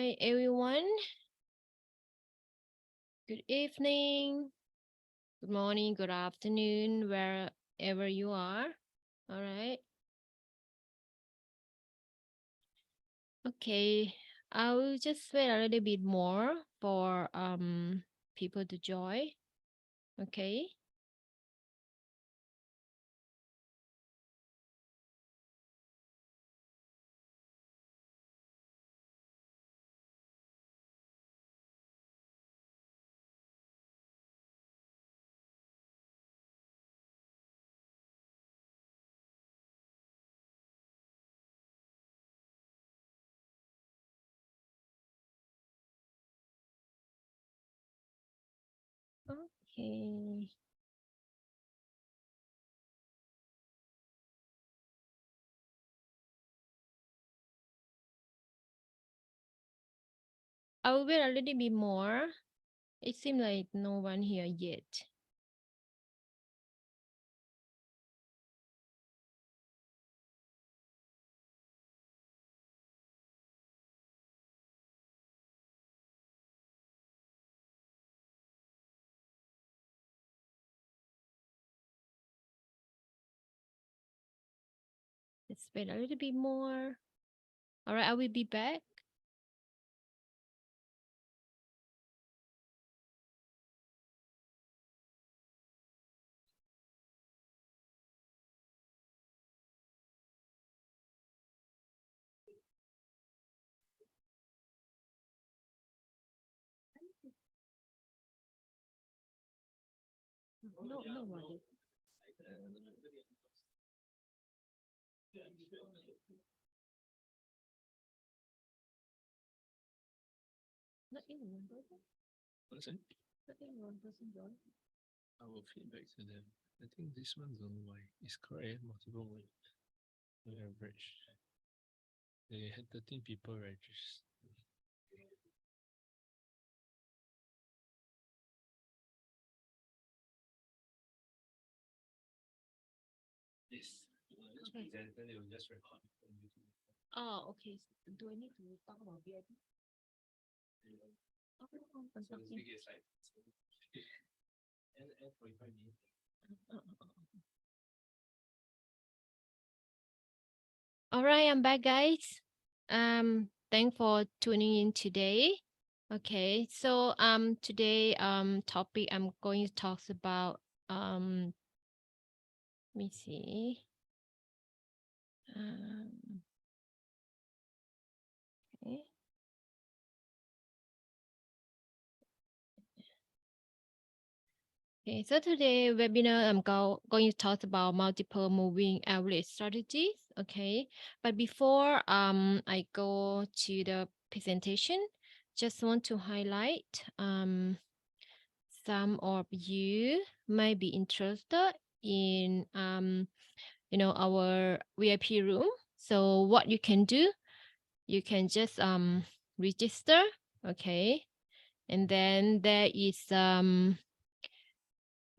Hi, everyone. Good evening, good morning, good afternoon, wherever you are. All right. Okay. I will just wait a little bit more for people to join. Okay. Okay. I will wait a little bit more. It seems like no one here yet. Let's wait a little bit more. All right, I will be back. No, no worry. Not even one person. What's it? Not even one person join. I will feedback to them. I think this one don't know why. It's correct multiple way. The average. They had 13 people registered. Yes. Okay. Then they will just record on YouTube. Oh, okay. Do I need to talk about VIP? Oh, I'm So talking. the biggest like and 45 minutes. All right, I'm back, guys. Thanks for tuning in today. Okay, so today topic I'm going to talk about let me see. Okay. Okay, so today webinar I'm going to talk about multiple moving average strategies. Okay, but before I go to the presentation, just want to highlight some of you might be interested in our VIP room. So what you can do, you can just register, okay, and then there is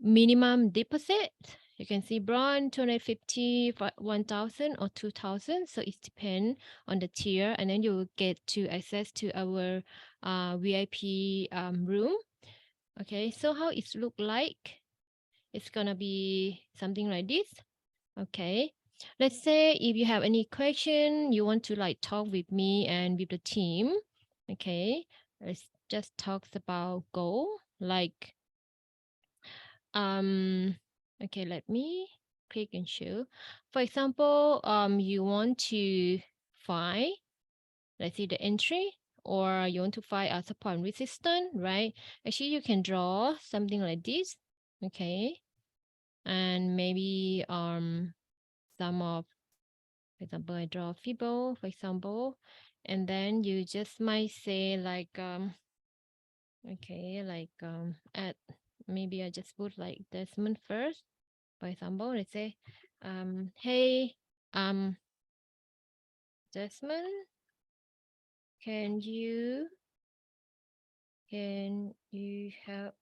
minimum deposit. You can see bronze 250, 1,000 or 2,000. So it depends on the tier, and then you will get to access to our VIP room. Okay, so how it look like? It's gonna be something like this. Okay, let's say if you have any question, you want to like talk with me and with the team. Okay, let's just talk about goal like okay, let me click and show. For example, you want to find, let's see the entry, or you want to find a support and resistance, right? Actually, you can draw something like this, okay, and maybe some of, for example, I draw Fibo, for example, and then you just might say like okay, like at maybe I just put like Desmond first. For example, let's say, hey, Desmond, can you help?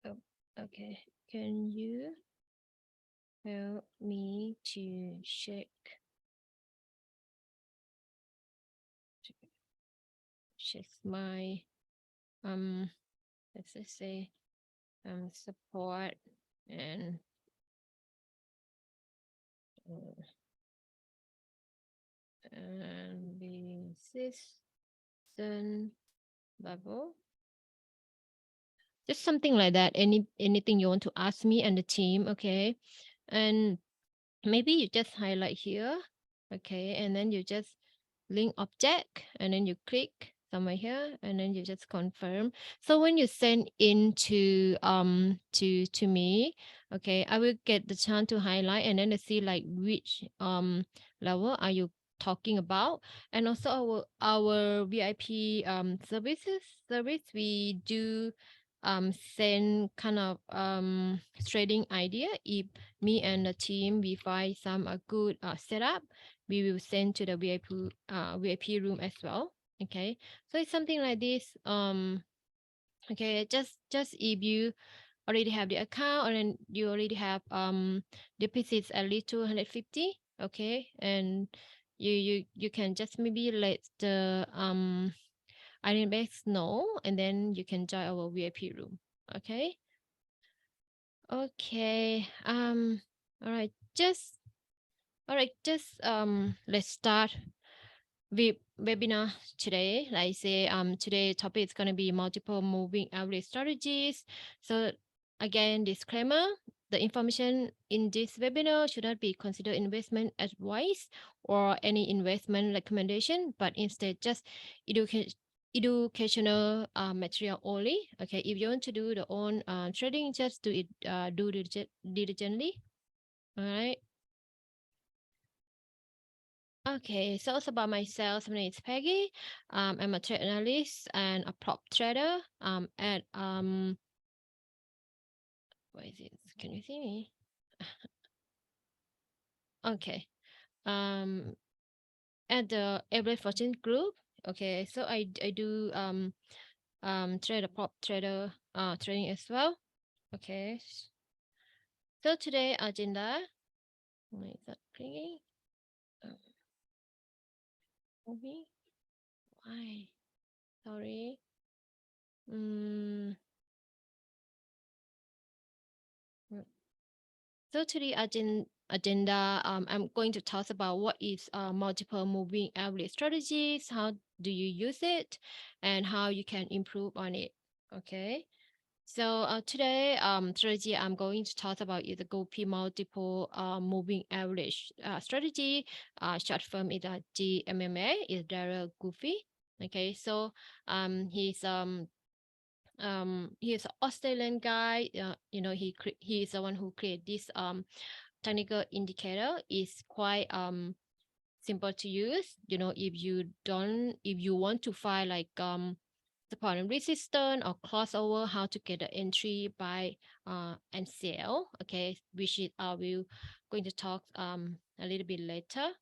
Oh, okay, can you help me to check which is my let's just say support and uh, resistance level, just something like that. Anything you want to ask me and the team, okay? And maybe you just highlight here, okay, and then you just link object, and then you click somewhere here, and then you just confirm. So when you send in to me, okay, I will get the chance to highlight and then to see like which level are you talking about. And also our VIP service, we do send kind of trading idea. If me and the team we find some a good setup, we will send to the VIP room as well. Okay, so it's something like this. Okay, just if you already have the account, and then you already have deposits at least 250. Okay, and you can just maybe let the IronFX know, and then you can join our VIP room. Okay. Okay. All right. Let's start webinar today. Like I say, today topic is gonna be multiple moving average strategies. So again, disclaimer: the information in this webinar should not be considered investment advice or any investment recommendation, but instead just education educational material only. Okay, if you want to do the own trading, just do it diligently. All right. Okay, so it's about myself. My name is Peggy. I'm a trade analyst and a prop trader. At what is it? Can you see me? Okay. Um, at the Every Fortune Group. Okay, so I do trade a prop trader trading as well. Okay. So today agenda. Why is that clicking? Um, movie? Why? Sorry. Mm, So today agenda, I'm going to talk about what is multiple moving average strategies, how do you use it, and how you can improve on it. Okay. So today strategy I'm going to talk about is the GoP multiple moving average strategy. Short form is GMMA, is Daryl Goofy. Okay. So he's an Australian guy. He is the one who created this technical indicator. Is quite simple to use. If you want to find like support and resistance or crossover, how to get the entry, buy and sell. Okay, which is I will going to talk a little bit later.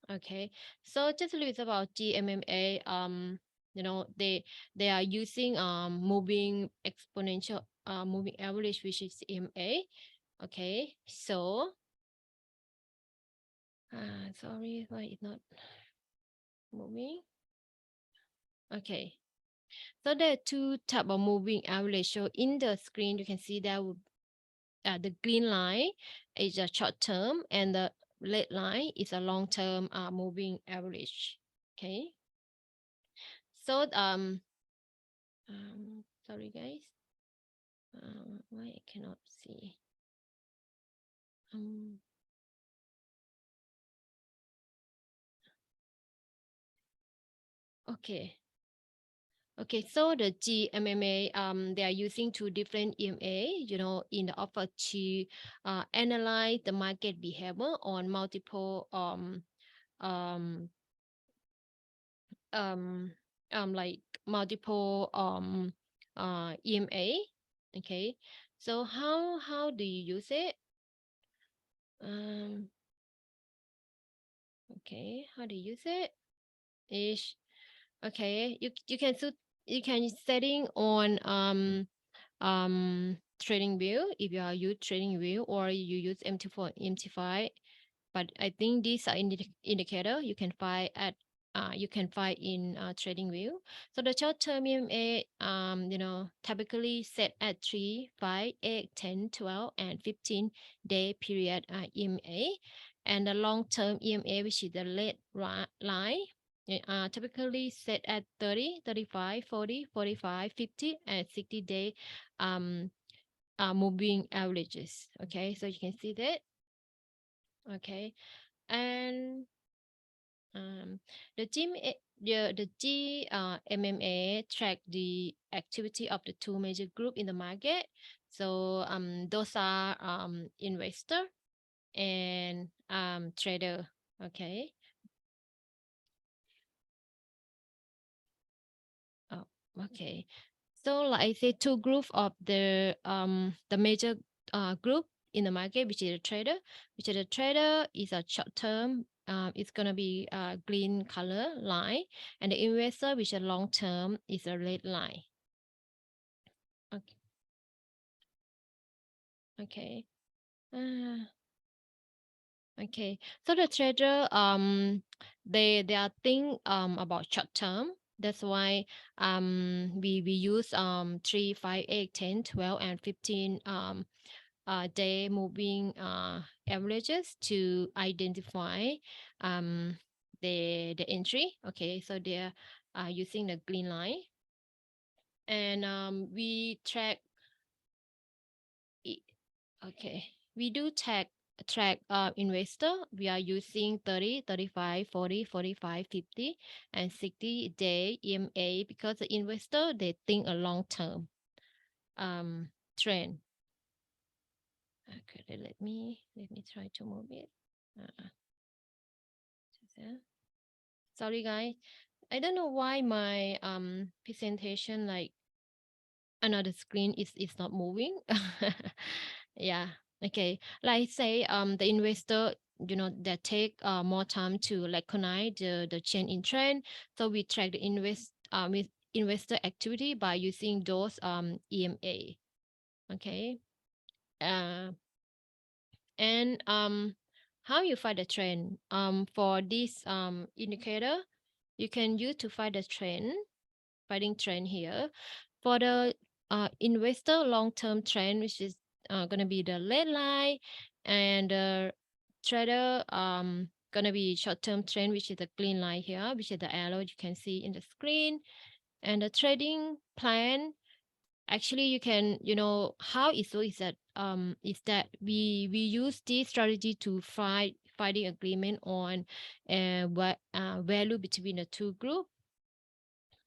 Okay, so just a little bit about GMMA. They are using moving exponential moving average, which is EMA. Okay, so sorry, why it's not moving? Okay, so there are two type of moving average. So in the screen, you can see that the green line is a short term, and the red line is a long term moving average. Okay, so sorry guys, why I cannot see. Um, okay. Okay, so the GMMA, they are using two different EMA, in the offer to analyze the market behavior on multiple um um like multiple EMA. Okay, so how do you use it? Um, okay, how do you use it? Is okay, you can setting on trading view if you are use trading view, or you use MT4 MT5, but I think these are indicator you can find at you can find in TradingView. So the short-term EMA, typically set at 3, 5, 8, 10, 12, and 15-day period EMA, and the long-term EMA, which is the red line, typically set at 30, 35, 40, 45, 50, and 60-day um, moving averages. Okay, so you can see that. Okay, and um, the MMA track the activity of the two major group in the market. So those are investor and trader. Okay. Oh, okay. So like I say, two group of the major group in the market, which is a trader, which is a trader is a short term. It's gonna be a green color line, and the investor, which is long term, is a red line. Okay. Okay. Uh, okay. So the trader, they are think about short term. That's why we use 3, 5, 8, 10, 12, and 15 day moving averages to identify um, the entry. Okay, so they're using the green line, and we track. Okay, we do track investor. We are using 30, 35, 40, 45, 50, and 60-day EMA because the investor they think a long term trend. Okay, let me try to move it. Uh, Sorry, guys. I don't know why my presentation like another screen is not moving. Yeah. Okay. Like say the investor that take more time to like connect the change in trend. So we track the with investor activity by using those EMA. Okay. Uh and how you find the trend for this indicator you can use to find the trend, finding trend here. For the investor long-term trend, which is going to be the red line, and the trader going to be short-term trend, which is the green line here, which is the arrow you can see in the screen. And the trading plan, actually you can, how is so is that we use this strategy to finding agreement on what value between the two group.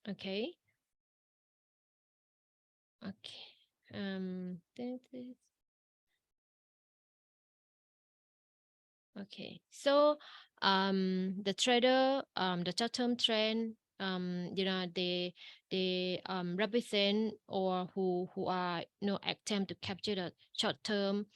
Okay. Okay. This. Okay. So, the trader, the short-term trend, they represent or who are attempt to capture the short-term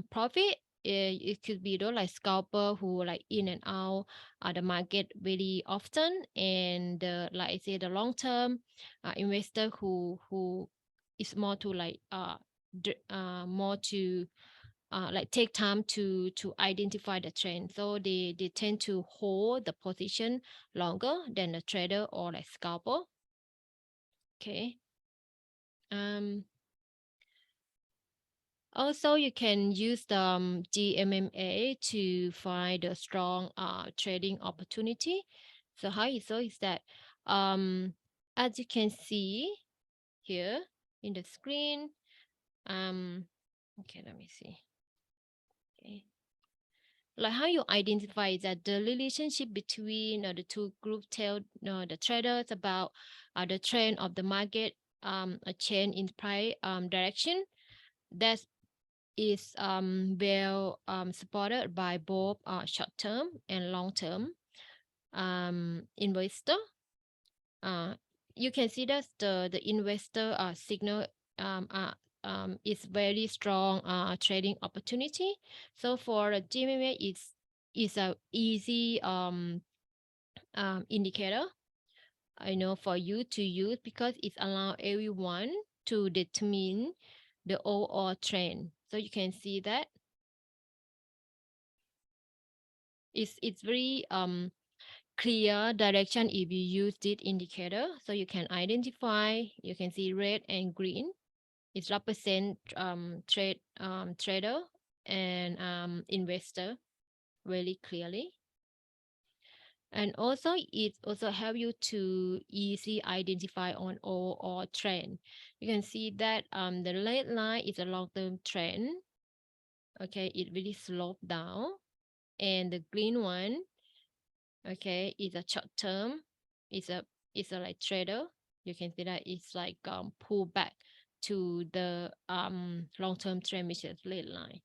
profit. It could be those like scalper who like in and out the market very often, and like I say, the long-term investor who is more to like more to like take time to identify the trend, so they tend to hold the position longer than the trader or like scalper. Okay. um Also you can use the GMMA to find a strong trading opportunity. So is that as you can see here in the screen. Okay, let me see. Okay, like how you identify that the relationship between the two group tell the traders about the trend of the market, a change in price direction that is well supported by both short term and long term investor. uh, you can see that the investor signal is very strong trading opportunity. So for the GMMA, is a easy indicator I know for you to use because it allow everyone to determine the overall trend. So you can see that it's very clear direction if you use this indicator. So you can identify, you can see red and green. It represent trader and investor really clearly. And also it also help you to easily identify on all or trend. You can see that the red line is a long-term trend. Okay, it really slope down, and the green one, okay, is a short term. It's a like trader. You can see that it's like pull back to the long-term trend, which is red line.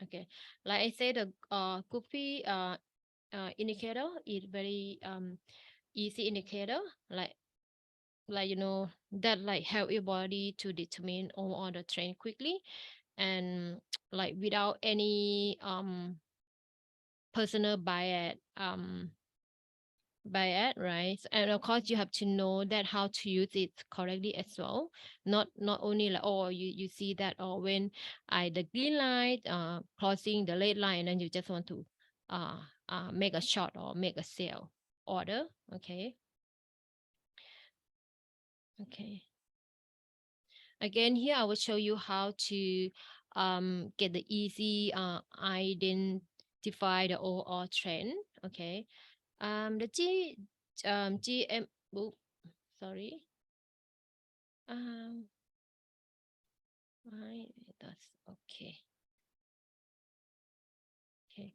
Okay, like I said, the goofy indicator is very easy indicator, like that like help your body to determine all the trend quickly, and like without any personal bias, right? And of course you have to know that how to use it correctly as well. Not only like, oh, you see that, or when the green line crossing the red line, and then you just want to uh make a short or make a sell order. Okay. Okay, again, here I will show you how to get the easy identify the overall trend. Okay, the GM. Oh, sorry. Um, why that's okay. Okay,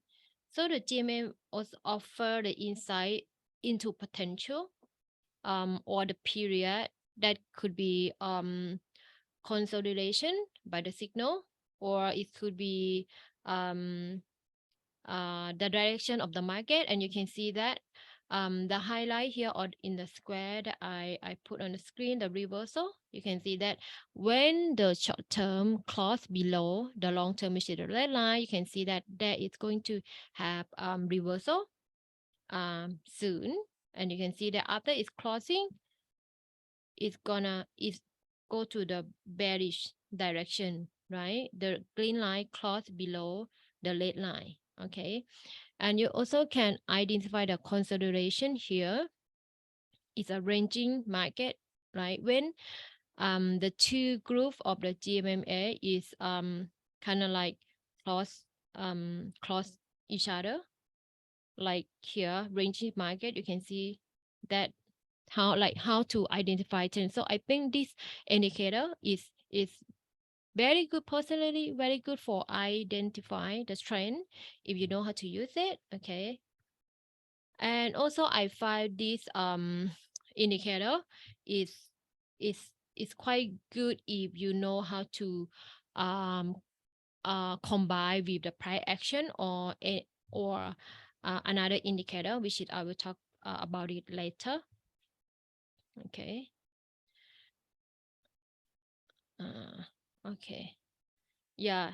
so the GMM also offer the insight into potential or the period that could be consolidation by the signal, or it could be um, the direction of the market. And you can see that the highlight here or in the square that I put on the screen, the reversal, you can see that when the short term close below the long term, which is the red line, you can see that there is going to have reversal soon. And you can see that after it's closing, it's gonna is go to the bearish direction, right? The green line close below the red line. Okay, and you also can identify the consideration here. It's a ranging market, right? When the two group of the GMMA is kind of like close each other, like here ranging market, you can see that how to identify trends. So I think this indicator is very good, personally very good for identify the trend if you know how to use it. Okay, and also I find this indicator is is is quite good if you know how to um combine with the price action or another indicator, which is I will talk about it later. Okay. Okay. Yeah.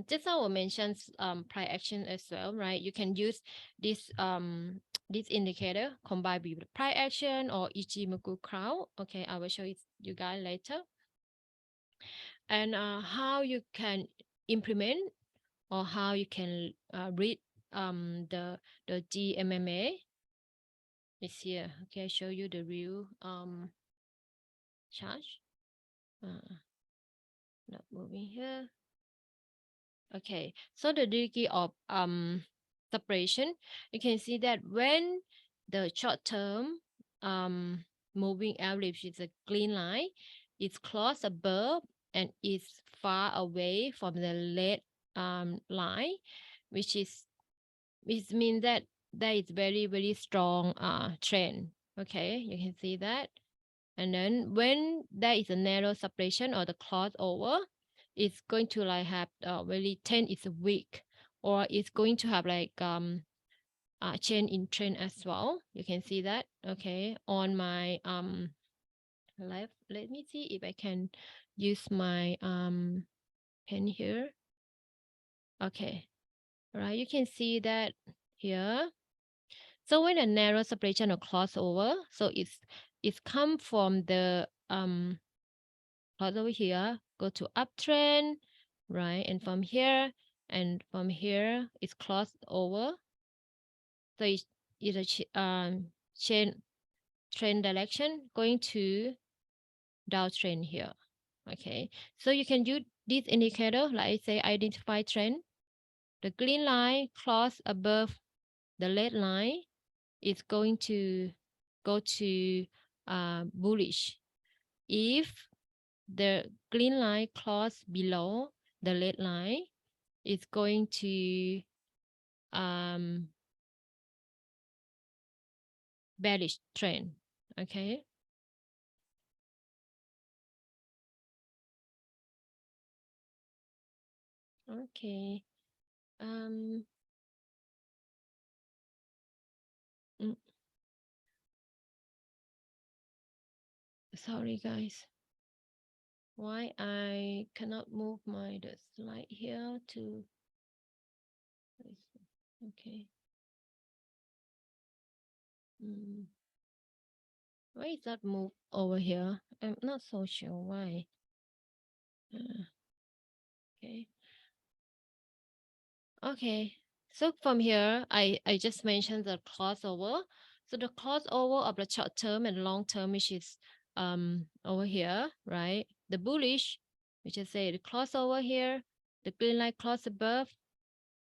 Just now I mentioned price action as well, right? You can use this this indicator combined with the price action or Ichimoku crowd. Okay, I will show it you guys later. And how you can implement or how you can read the GMMA is here. Okay, I show you the real chart. Not moving here. Okay, so the degree of separation, you can see that when the short term moving average is a green line, it's close above and is far away from the red line, which is which means that there is very strong trend. Okay, you can see that. And then when there is a narrow separation or the crossover, it's going to like have really 10 is weak, or it's going to have like change in trend as well. You can see that. Okay, on my left, let me see if I can use my pen here. Okay, right, you can see that here. So when a narrow separation or crossover, so it's come from the plot over here, go to uptrend, right? And from here it's crossed over. So is a chain trend direction going to downtrend here. Okay, so you can use this indicator, like I say, identify trend. The green line cross above the red line is going to go to bullish. If the green line cross below the red line, it's going to um, bearish trend. Okay. Okay. Um. mm, Sorry, guys. Why I cannot move the slide here to. Okay. Mm. Why is that move over here? I'm not so sure why. Okay. Okay. So from here, I just mentioned the crossover. So the crossover of the short term and long term, which is over here, right? The bullish, which is say the crossover here, the green line cross above,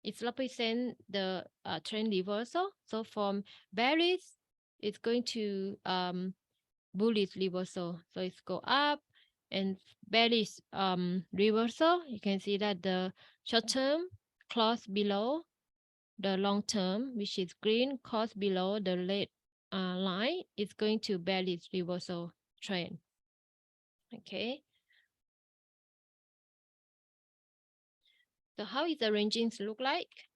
it represent the trend reversal. So from bearish, it's going to bullish reversal. So it's go up and bearish reversal. You can see that the short term close below the long term, which is green, cross below the red line, is going to bearish reversal trend. Okay. So how is the ranging look like?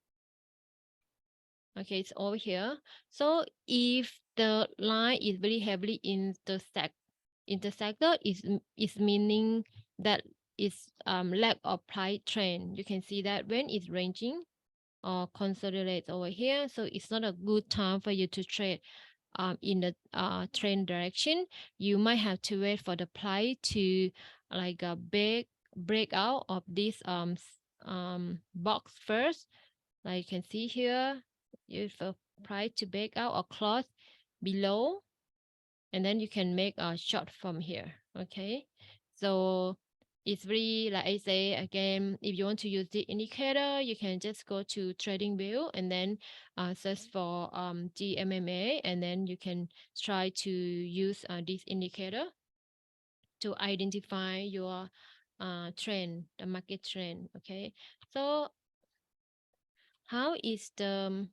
Okay, it's over here. So if the line is very heavily intersected, is meaning that it's lack of price trend. You can see that when it's ranging or consolidate over here, so it's not a good time for you to trade in the trend direction. You might have to wait for the price to like a big breakout of this box first, like you can see here, if a price to break out or close below, and then you can make a short from here. Okay, so it's really, like I say again, if you want to use the indicator, you can just go to trading view and then search for GMMA, and then you can try to use this indicator to identify your trend, the market trend. Okay, so how is the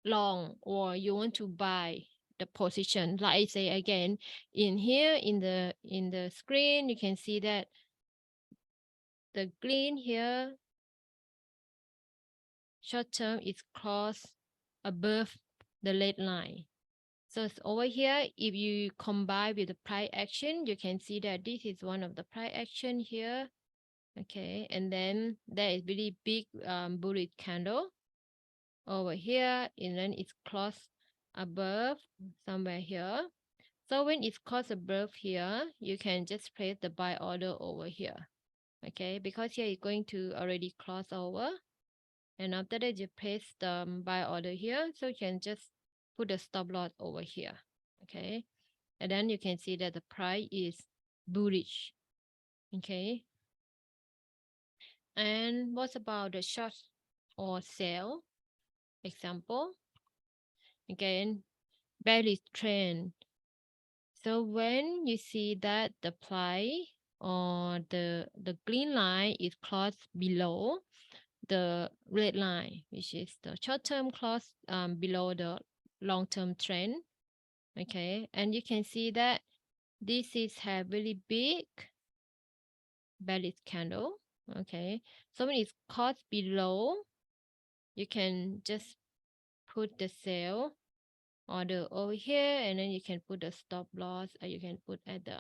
long, or you want to buy the position? Like I say again, in here in the screen, you can see that the green here short term is cross above the red line. So it's over here, if you combine with the price action, you can see that this is one of the price action here. Okay, and then there is really big bullish candle over here, and then it's cross above somewhere here. So when it's cross above here, you can just place the buy order over here. Okay, because here it's going to already cross over. And after that, you place the buy order here. So you can just put the stop loss over here. Okay, and then you can see that the price is bullish. Okay, and what about the short or sell example? Again, bearish trend. So when you see that the price or the green line is crossed below the red line, which is the short-term cross below the long-term trend. Okay, and you can see that this is a really big bearish candle. Okay, so when it's crossed below, you can just put the sell order over here, and then you can put the stop loss, or you can put at the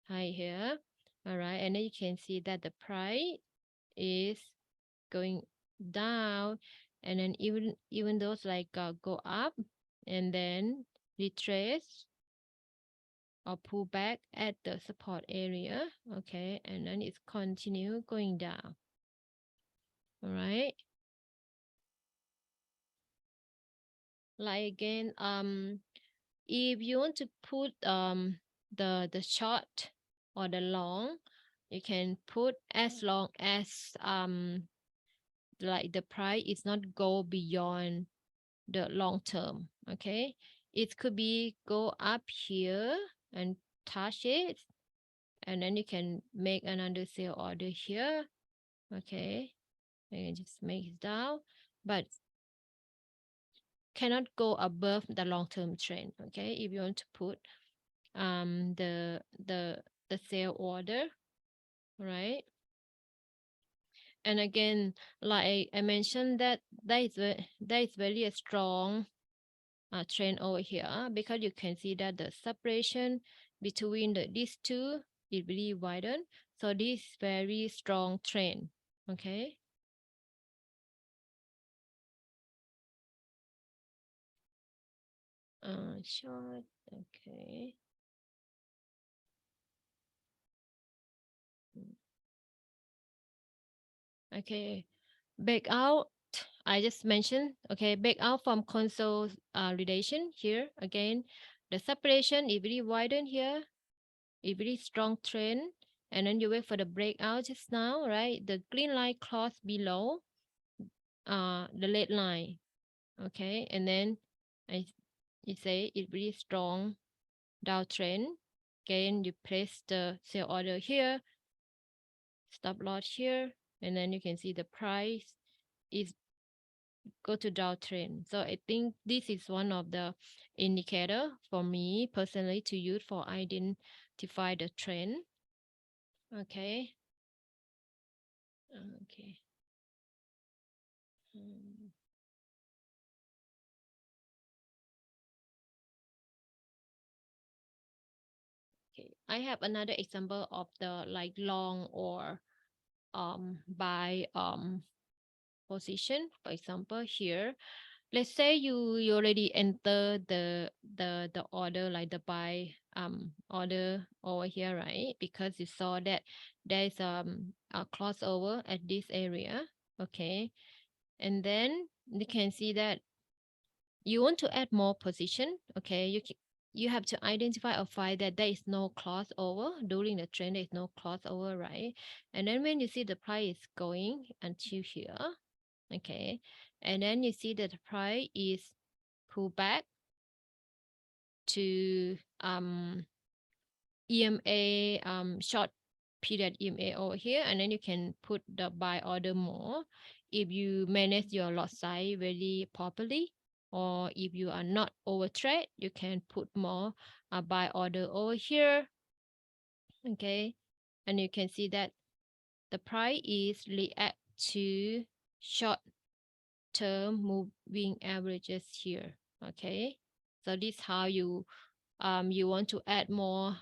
high here. All right, and then you can see that the price is going down, and then even those like go up and then retrace or pull back at the support area. Okay, and then it's continue going down. All right. Like again, if you want to put the short or the long, you can put as long as like the price is not go beyond the long term. Okay, it could be go up here and touch it, and then you can make another sale order here. Okay, and just make it down, but cannot go above the long term trend. Okay, if you want to put the sale order, right? And again, like I mentioned, that that is very a strong trend over here, because you can see that the separation between these two is really widen. So this very strong trend. Okay. Short. Okay. Okay. Back out. I just mentioned. Okay. Back out from consolidation here again. The separation is really widen here. A very strong trend, and then you wait for the breakout just now, right? The green line cross below the red line. Okay, and then I you say it's really strong downtrend. Again, you place the sell order here, stop loss here, and then you can see the price is go to downtrend. So I think this is one of the indicator for me personally to use for identify the trend. Okay. Okay. Mm, okay. I have another example of the like long or buy position. For example, here, let's say you already enter the order, like the buy order over here, right? Because you saw that there is a crossover at this area. Okay. And then you can see that you want to add more position. Okay, you have to identify or find that there is no crossover during the trend. There is no crossover, right? And then when you see the price is going until here, okay, and then you see that the price is pull back to EMA short period EMA over here, and then you can put the buy order more if you manage your lot size very properly, or if you are not over trade, you can put more buy order over here. Okay, and you can see that the price is react to short term moving averages here. Okay, so this how you want to add more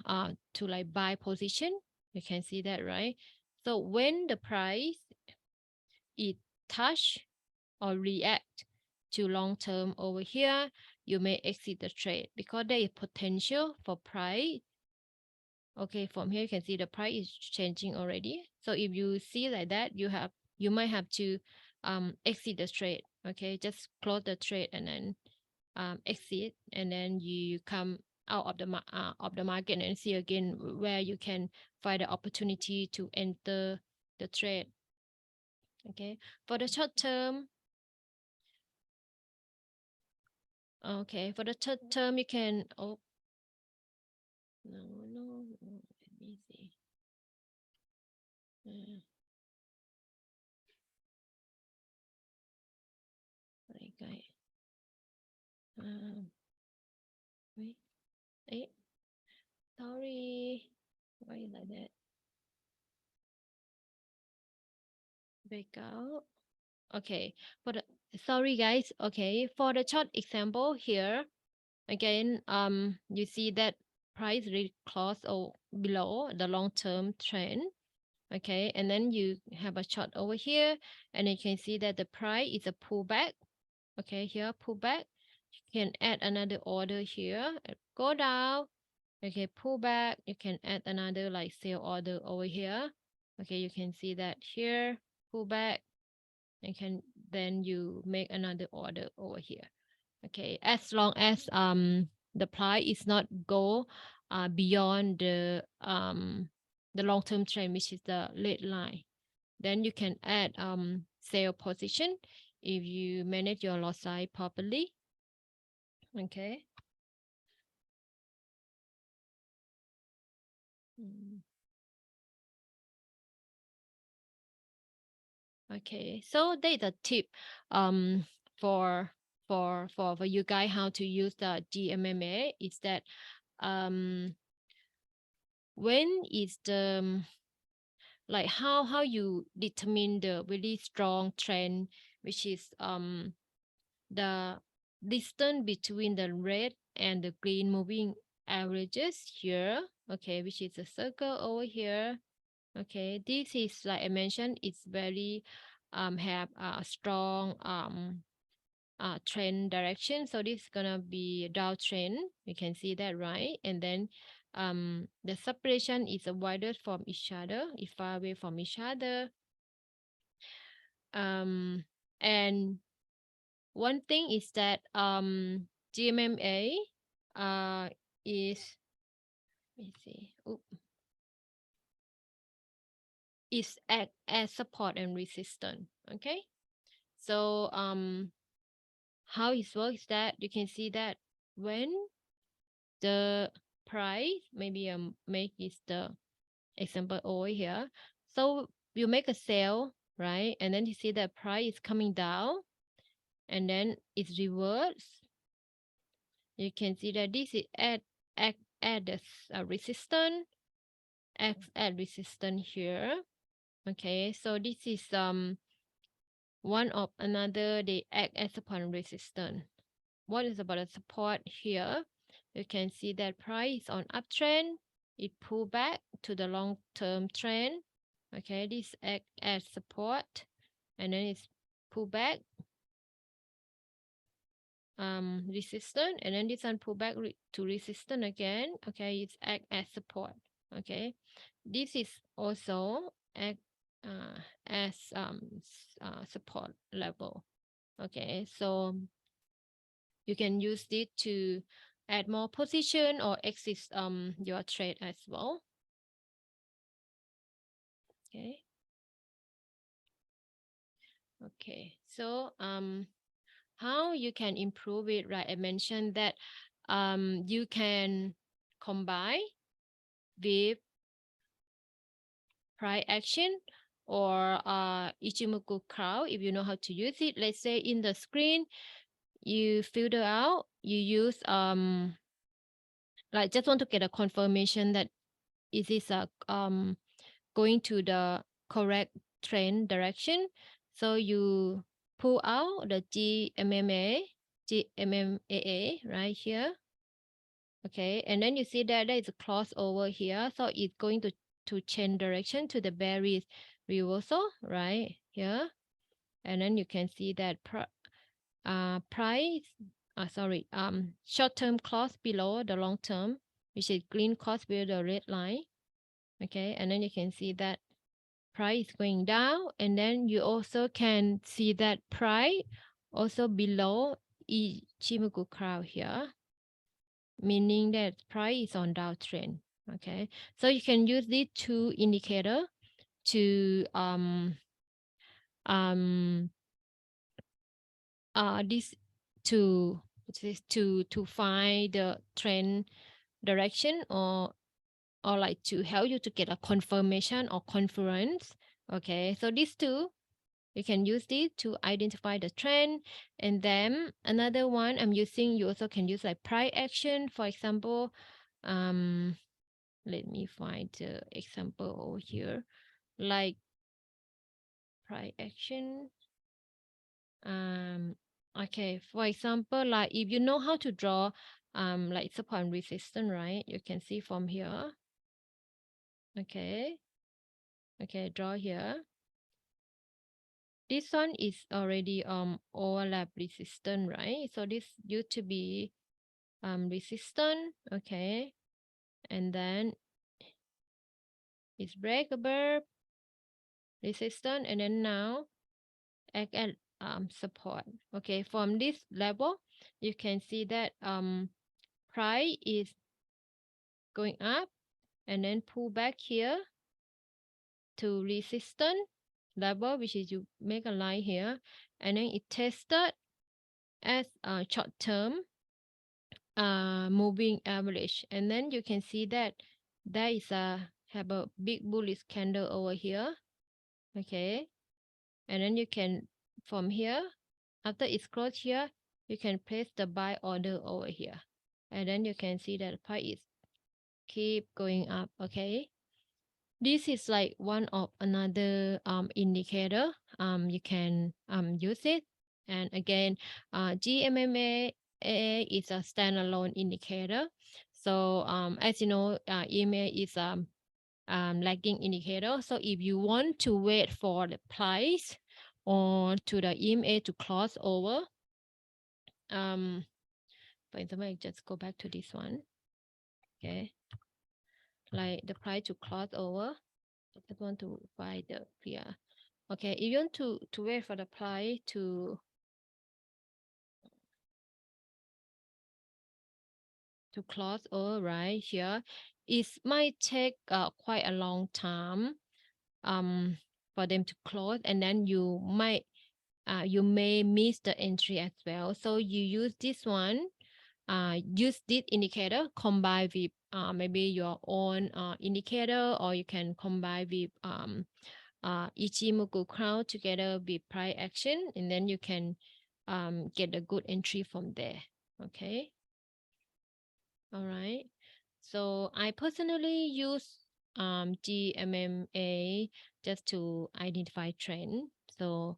to like buy position. You can see that, right? So when the price it touch or react to long term over here, you may exit the trade because there is potential for price. Okay, from here you can see the price is changing already. So if you see like that, you might have to exit the trade. Okay, just close the trade and then exit, and then you come out of the market and see again where you can find the opportunity to enter the trade. Okay, for the short term, okay, for the short term you can, oh, no, let me see. uh, like um wait, eh, sorry, why is like that? Back out. Okay, for the, sorry guys. Okay, for the short example here, again, you see that price really close or below the long-term trend. Okay, and then you have a chart over here, and you can see that the price is a pullback. Okay, here pullback. You can add another order here. Go down. Okay, pullback. You can add another like sell order over here. Okay, you can see that here pullback. You can then you make another order over here. Okay, as long as the price is not go beyond the long-term trend, which is the red line, then you can add sell position if you manage your lot size properly. Okay. Mm. Okay, so there's a tip for for you guys how to use the GMMA is that um when is the like how you determine the really strong trend, which is the distance between the red and the green moving averages here, okay, which is a circle over here. Okay, this is like I mentioned, it's very have a strong trend direction. So this is gonna be downtrend. You can see that, right? And then the separation is wider from each other, is far away from each other. And one thing is that GMMA is, let me see, is act as support and resistance. Okay, so how it works that you can see that when the price, maybe make is the example over here, so you make a sale, right, and then you see that price is coming down and then it's reverse. You can see that this is add this resistance, add resistance here. Okay, so this is one of another, they act as upon resistance. What is about the support here? You can see that price on uptrend, it pull back to the long-term trend. Okay, this act as support, and then it's pull back, resistance, and then this one pull back to resistance again. Okay, it's act as support. Okay, this is also act as support level. Okay, so you can use it to add more position or exit your trade as well. Okay. Okay, so how you can improve it, right? I mentioned that you can combine with price action or Ichimoku crowd if you know how to use it. Let's say in the screen you filter out, you use like just want to get a confirmation that is this going to the correct trend direction. So you pull out the GMMA right here. Okay, and then you see that there is a crossover here. So it's going to change direction to the bearish reversal right here. And then you can see that price, sorry, short-term cross below the long-term, which is green cross below the red line. Okay, and then you can see that price going down, and then you also can see that price also below Ichimoku crowd here, meaning that price is on downtrend. Okay, so you can use these two indicator to um this to find the trend direction, or like to help you to get a confirmation or conference. Okay, so these two you can use this to identify the trend. And then another one I'm using, you also can use like price action. For example, let me find the example over here, like price action. Okay, for example, like if you know how to draw like support and resistance, right? You can see from here. Okay, draw here. This one is already overlap resistant, right? So this used to be resistant, okay, and then it's break above resistant, and then now act at support. Okay, from this level you can see that price is going up and then pull back here to resistance level, which is you make a line here, and then it tested as a short term moving average, and then you can see that there is a have a big bullish candle over here. Okay, and then you can from here, after it's closed here, you can place the buy order over here, and then you can see that the price is keep going up. Okay, this is like one of another indicator you can use it. And again, GMMA is a standalone indicator. So as you know, EMA is lagging indicator. So if you want to wait for the price or to the EMA to cross over, for example, I just go back to this one. Okay, like the price to cross over. I just want to find the clear. Okay, if you want to wait for the price to cross over right here, it might take quite a long time for them to close, and then you may miss the entry as well. So you use this one, use this indicator combine with maybe your own indicator, or you can combine with Ichimoku crowd together with price action, and then you can get a good entry from there. Okay, all right. So I personally use GMMA just to identify trend. So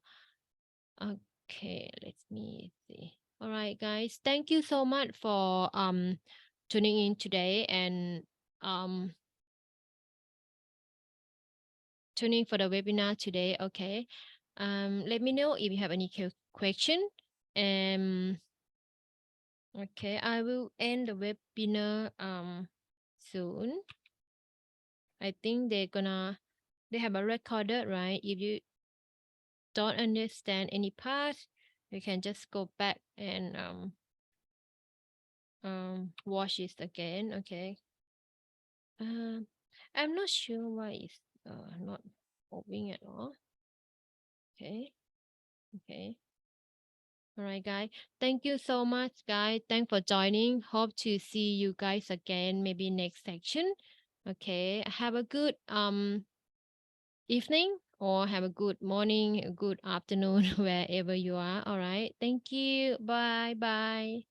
okay, let me see. All right, guys, thank you so much for tuning in today and um tuning for the webinar today. Okay, let me know if you have any question. Okay, I will end the webinar soon. I think they have a recorded, right? If you don't understand any part, you can just go back and watch it again. Okay. Um, I'm not sure why it's not moving at all. Okay. Okay. All right, guys. Thank you so much, guys. Thanks for joining. Hope to see you guys again, maybe next section. Okay. Have a good evening, or have a good morning, a good afternoon, wherever you are. All right. Thank you. Bye. Bye.